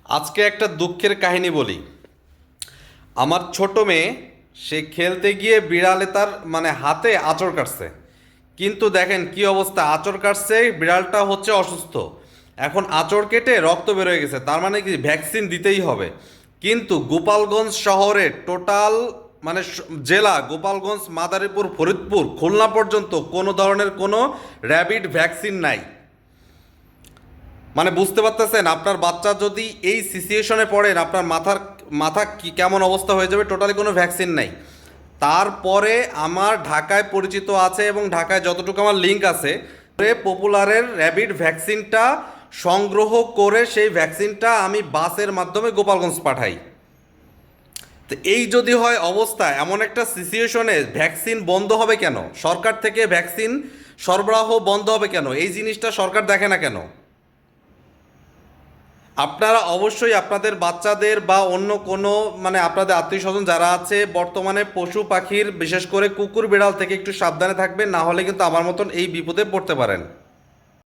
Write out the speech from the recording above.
আজকে একটা দুঃখের কাহিনী বলি। আমার ছোট মেয়ে, সে খেলতে গিয়ে বিড়ালে তার হাতে আঁচড় কাটছে। কিন্তু দেখেন কি অবস্থা, আঁচড় কাটছে, বিড়ালটা হচ্ছে অসুস্থ। এখন আঁচড় কেটে রক্ত বের হয়ে গেছে, তার মানে কি ভ্যাকসিন দিতেই হবে। কিন্তু গোপালগঞ্জ শহরে টোটাল জেলা গোপালগঞ্জ, মাদারীপুর, ফরিদপুর, খুলনা পর্যন্ত কোনো ধরনের কোনো র্যাবিড ভ্যাকসিন নাই। বুঝতে পারতেছেন, আপনার বাচ্চা যদি এই সিচুয়েশনে পড়েন, আপনার মাথা কি কেমন অবস্থা হয়ে যাবে। টোটালি কোনো ভ্যাকসিন নাই। তারপরে আমার ঢাকায় পরিচিত আছে এবং ঢাকায় যতটুকু আমার লিঙ্ক আছে, পপুলারের র্যাবিড ভ্যাকসিনটা সংগ্রহ করে সেই ভ্যাকসিনটা আমি বাসের মাধ্যমে গোপালগঞ্জ পাঠাই। তো এই যদি হয় অবস্থা, এমন একটা সিচুয়েশনে ভ্যাকসিন বন্ধ হবে কেন? সরকার থেকে ভ্যাকসিন সরবরাহ বন্ধ হবে কেন? এই জিনিসটা সরকার দেখে না কেন? আপনারা অবশ্যই আপনাদের বাচ্চাদের বা অন্য কোনো আপনাদের আত্মীয় স্বজন যারা আছে বর্তমানে পশু পাখির, বিশেষ করে কুকুর বিড়াল থেকে একটু সাবধানে থাকবেন, না হলে কিন্তু আমার মতন এই বিপদে পড়তে পারেন।